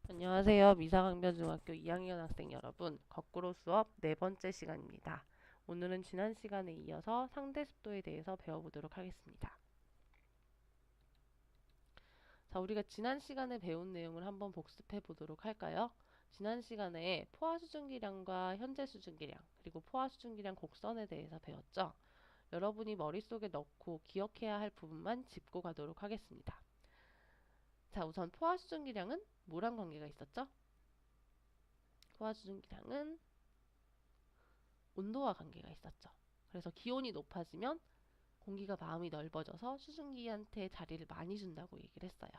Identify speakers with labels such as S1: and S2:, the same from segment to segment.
S1: 안녕하세요. 미사강변중학교 2학년 학생 여러분. 거꾸로 수업 네 번째 시간입니다. 오늘은 지난 시간에 이어서 상대 습도에 대해서 배워보도록 하겠습니다. 자, 우리가 지난 시간에 배운 내용을 한번 복습해 보도록 할까요? 지난 시간에 포화 수증기량과 현재 수증기량, 그리고 포화 수증기량 곡선에 대해서 배웠죠? 여러분이 머릿속에 넣고 기억해야 할 부분만 짚고 가도록 하겠습니다. 자, 우선 포화 수증기량은 뭐랑 관계가 있었죠? 포화 수증기량은 온도와 관계가 있었죠. 그래서 기온이 높아지면 공기가 마음이 넓어져서 수증기한테 자리를 많이 준다고 얘기를 했어요.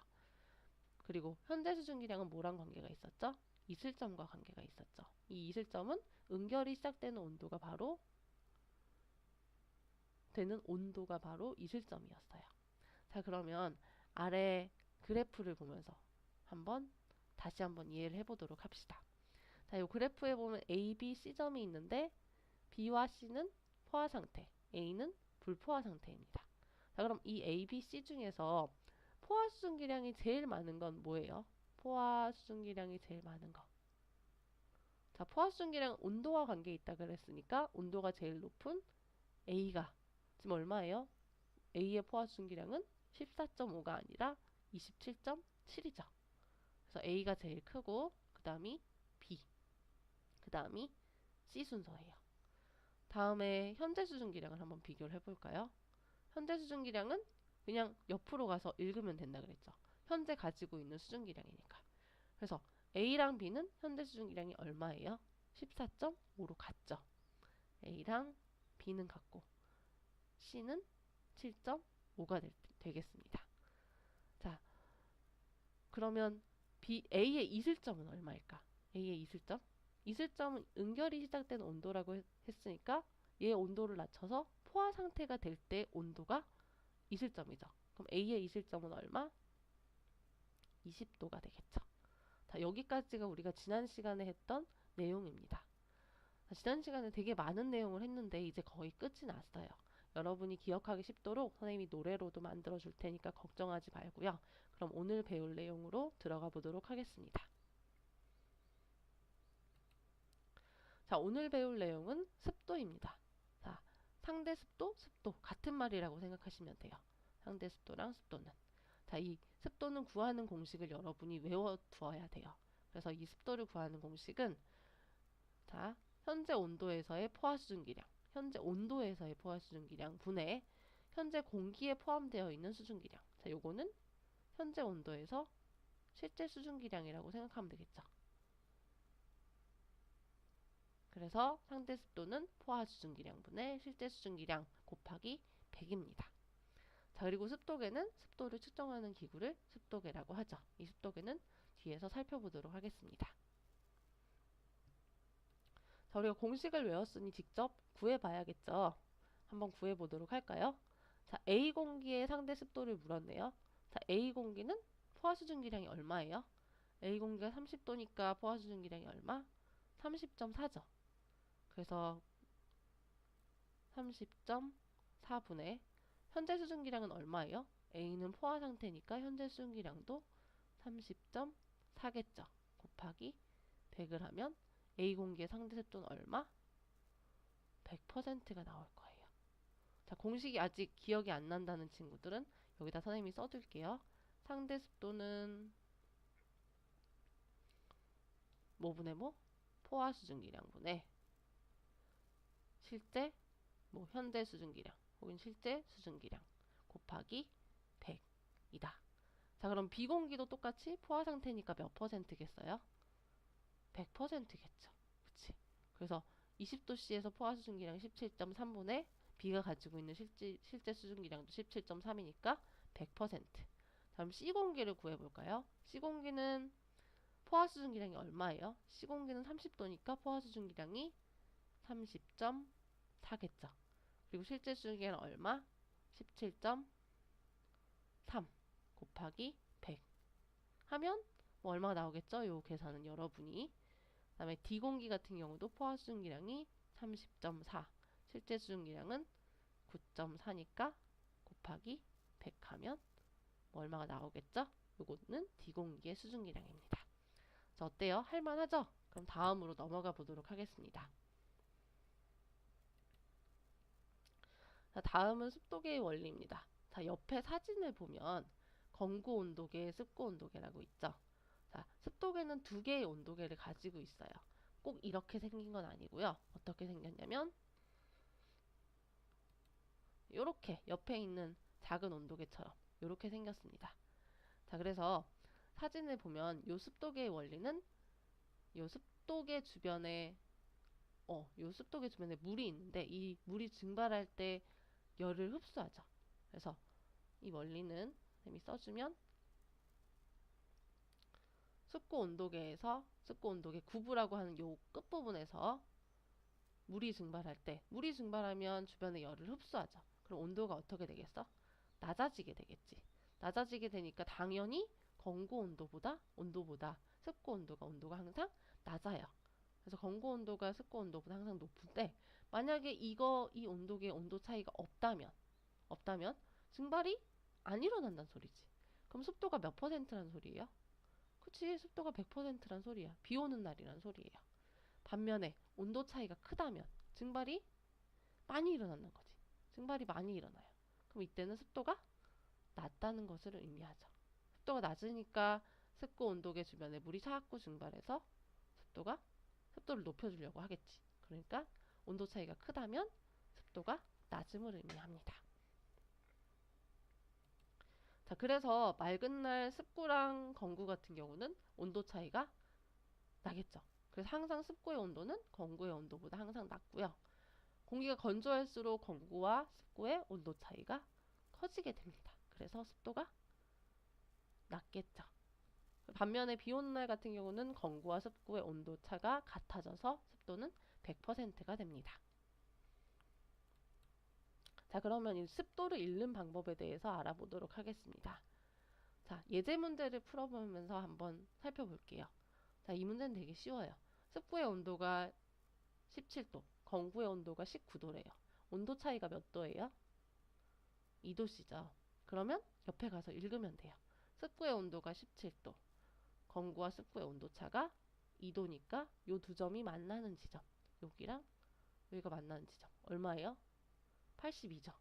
S1: 그리고 현재 수증기량은 뭐랑 관계가 있었죠? 이슬점과 관계가 있었죠. 이 이슬점은 응결이 시작되는 온도가 바로 이슬점이었어요. 자, 그러면 아래 그래프를 보면서 다시 한번 이해를 해보도록 합시다. 자, 이 그래프에 보면 A, B, C점이 있는데 B와 C는 포화 상태, A는 불포화 상태입니다. 자, 그럼 이 A, B, C 중에서 포화 수증기량이 제일 많은 건 뭐예요? 포화 수증기량이 제일 많은 거. 자, 포화 수증기량 온도와 관계 있다 그랬으니까 온도가 제일 높은 A가 지금 얼마예요? A의 포화 수증기량은 14.5가 아니라 27.7이죠. 그래서 A가 제일 크고 그 다음이 B, 그 다음이 C 순서예요. 다음에 현재 수증기량을 한번 비교를 해볼까요? 현재 수증기량은 그냥 옆으로 가서 읽으면 된다 그랬죠. 현재 가지고 있는 수증기량이니까. 그래서 A랑 B는 현재 수증기량이 얼마예요? 14.5로 같죠. A랑 B는 같고 C는 7.5가 되겠습니다. 자, 그러면 A의 이슬점은 얼마일까? A의 이슬점? 이슬점은 응결이 시작된 온도라고 했으니까 얘 온도를 낮춰서 포화 상태가 될 때 온도가 이슬점이죠. 그럼 A의 이슬점은 얼마? 20도가 되겠죠. 자, 여기까지가 우리가 지난 시간에 했던 내용입니다. 자, 지난 시간에 되게 많은 내용을 했는데 이제 거의 끝이 났어요. 여러분이 기억하기 쉽도록 선생님이 노래로도 만들어 줄 테니까 걱정하지 말고요. 그럼 오늘 배울 내용으로 들어가 보도록 하겠습니다. 자, 오늘 배울 내용은 습도입니다. 자, 상대 습도, 습도 같은 말이라고 생각하시면 돼요. 상대 습도랑 습도는. 자, 이 습도는 구하는 공식을 여러분이 외워두어야 돼요. 그래서 이 습도를 구하는 공식은 자, 현재 온도에서의 포화 수증기량, 현재 온도에서의 포화 수증기량 분의 현재 공기에 포함되어 있는 수증기량. 자, 요거는 현재 온도에서 실제 수증기량이라고 생각하면 되겠죠. 그래서 상대 습도는 포화 수증기량 분의 실제 수증기량 곱하기 100입니다. 자, 그리고 습도계는 습도를 측정하는 기구를 습도계라고 하죠. 이 습도계는 뒤에서 살펴보도록 하겠습니다. 자, 우리가 공식을 외웠으니 직접 구해봐야겠죠. 한번 구해보도록 할까요? 자, A 공기의 상대 습도를 물었네요. 자, A 공기는 포화 수증기량이 얼마예요? A 공기가 30도니까 포화 수증기량이 얼마? 30.4죠. 그래서 30.4분의 현재 수증기량은 얼마예요? A는 포화 상태니까 현재 수증기량도 30.4겠죠. 곱하기 100을 하면 A 공기의 상대 습도는 얼마? 100%가 나올 거예요. 자, 공식이 아직 기억이 안 난다는 친구들은 여기다 선생님이 써둘게요. 상대 습도는 뭐분의 뭐? 포화 수증기량분의 실제 현재 수증기량 혹은 실제 수증기량 곱하기 100이다. 자, 그럼 비공기도 똑같이 포화 상태니까 몇 퍼센트겠어요? 100%겠죠. 그치? 그래서 20도씨에서 포화 수증기량 17.3분의 B가 가지고 있는 실제 수증기량도 17.3이니까 100%. 다음 C공기를 구해볼까요? C공기는 포화 수증기량이 얼마예요? C공기는 30도니까 포화 수증기량이 30.4겠죠. 그리고 실제 수증기량은 얼마? 17.3 곱하기 100 하면 뭐 얼마가 나오겠죠? 요 계산은 여러분이. 그 다음에 D공기 같은 경우도 포화 수증기량이 30.4 실제 수증기량은 9.4니까 곱하기 100 하면 뭐 얼마가 나오겠죠? 요거는 D공기의 수증기량입니다. 자, 어때요? 할만하죠? 그럼 다음으로 넘어가 보도록 하겠습니다. 자, 다음은 습도계의 원리입니다. 자, 옆에 사진을 보면 건구 온도계, 습고 온도계라고 있죠. 자, 습도계는 두 개의 온도계를 가지고 있어요. 꼭 이렇게 생긴 건 아니고요. 어떻게 생겼냐면 이렇게 옆에 있는 작은 온도계처럼 이렇게 생겼습니다. 자, 그래서 사진을 보면 요 습도계의 원리는 요 습도계 주변에 요 습도계 주변에 물이 있는데 이 물이 증발할 때 열을 흡수하죠. 그래서 이 원리는 쌤이 써주면 습고 온도계에서 습고 온도계 구부라고 하는 요 끝부분에서 물이 증발하면 주변에 열을 흡수하죠. 그럼 온도가 어떻게 되겠어? 낮아지게 되겠지. 낮아지게 되니까 당연히 건고 온도보다 습고 온도가 항상 낮아요. 그래서 건고 온도가 습고 온도보다 항상 높은데 만약에 이 온도계의 온도 차이가 없다면 증발이 안 일어난다는 소리지. 그럼 습도가 몇 퍼센트란 소리예요? 그치, 습도가 100%란 소리야. 비 오는 날이란 소리예요. 반면에 온도 차이가 크다면 증발이 많이 일어나는 거지. 증발이 많이 일어나요. 그럼 이때는 습도가 낮다는 것을 의미하죠. 습도가 낮으니까 습고 온도계 주변에 물이 자꾸 증발해서 습도를 높여주려고 하겠지. 그러니까 온도 차이가 크다면 습도가 낮음을 의미합니다. 자, 그래서 맑은 날 습구랑 건구 같은 경우는 온도 차이가 나겠죠. 그래서 항상 습구의 온도는 건구의 온도보다 항상 낮고요. 공기가 건조할수록 건구와 습구의 온도 차이가 커지게 됩니다. 그래서 습도가 낮겠죠. 반면에 비 오는 날 같은 경우는 건구와 습구의 온도 차가 같아져서 습도는 100%가 됩니다. 자, 그러면 이 습도를 읽는 방법에 대해서 알아보도록 하겠습니다. 자, 예제 문제를 풀어보면서 한번 살펴볼게요. 자, 이 문제는 되게 쉬워요. 습구의 온도가 17도, 건구의 온도가 19도래요. 온도 차이가 몇 도예요? 2도씨죠. 그러면 옆에 가서 읽으면 돼요. 습구의 온도가 17도, 건구와 습구의 온도차가 2도니까 요 두 점이 만나는 지점, 여기랑 여기가 만나는 지점 얼마예요? 82죠.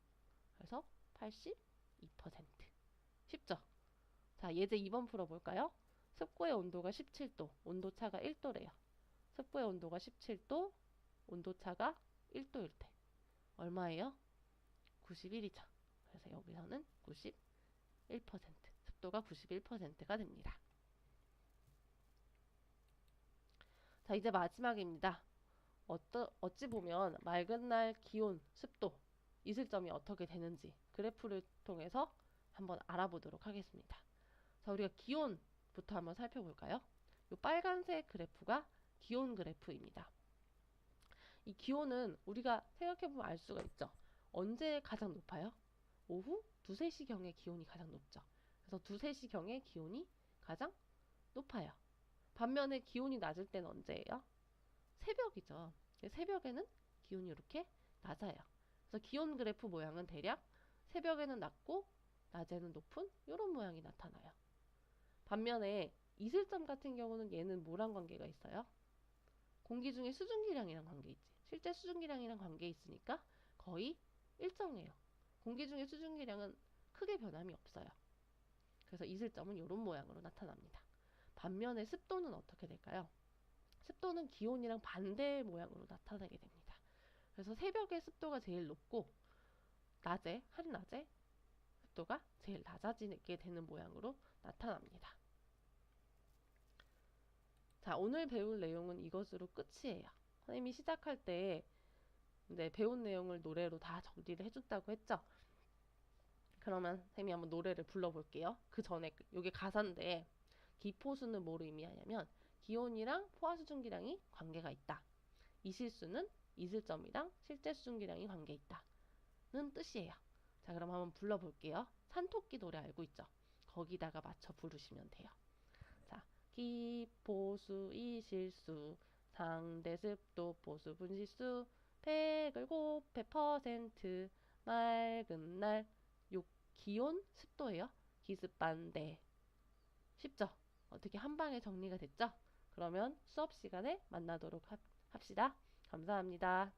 S1: 그래서 82%. 쉽죠? 자, 예제 2번 풀어볼까요? 습구의 온도가 17도, 온도차가 1도래요. 습구의 온도가 17도, 온도차가 1도일 때 얼마예요? 91이죠. 그래서 여기서는 91%, 습도가 91%가 됩니다. 자, 이제 마지막입니다. 어찌 보면 맑은 날 기온, 습도, 이슬점이 어떻게 되는지 그래프를 통해서 한번 알아보도록 하겠습니다. 자, 우리가 기온부터 한번 살펴볼까요? 이 빨간색 그래프가 기온 그래프입니다. 이 기온은 우리가 생각해보면 알 수가 있죠. 언제 가장 높아요? 오후 2, 3시경의 기온이 가장 높죠. 그래서 2, 3시경의 기온이 가장 높아요. 반면에 기온이 낮을 때는 언제예요? 새벽이죠. 새벽에는 기온이 이렇게 낮아요. 그래서 기온 그래프 모양은 대략 새벽에는 낮고 낮에는 높은 이런 모양이 나타나요. 반면에 이슬점 같은 경우는 얘는 뭐랑 관계가 있어요? 공기 중에 수증기량이랑 관계 있지. 실제 수증기량이랑 관계 있으니까 거의 일정해요. 공기 중에 수증기량은 크게 변함이 없어요. 그래서 이슬점은 이런 모양으로 나타납니다. 반면에 습도는 어떻게 될까요? 습도는 기온이랑 반대 모양으로 나타나게 됩니다. 그래서 새벽에 습도가 제일 높고 한낮에 습도가 제일 낮아지게 되는 모양으로 나타납니다. 자, 오늘 배울 내용은 이것으로 끝이에요. 선생님이 시작할 때 배운 내용을 노래로 다 정리를 해준다고 했죠? 그러면 선생님이 한번 노래를 불러볼게요. 그 전에 이게 가사인데 기포수는 뭐를 의미하냐면 기온이랑 포화수증기량이 관계가 있다. 이실수는 이슬점이랑 실제 수증기량이 관계 있다는 뜻이에요. 자, 그럼 한번 불러볼게요. 산토끼 노래 알고 있죠? 거기다가 맞춰 부르시면 돼요. 자, 기포수, 이실수, 상대습도, 보수, 분실수, 100을 곱해 퍼센트, 맑은 날, 요 기온, 습도예요. 기습반대. 쉽죠? 어떻게 한 방에 정리가 됐죠? 그러면 수업 시간에 만나도록 합시다. 감사합니다.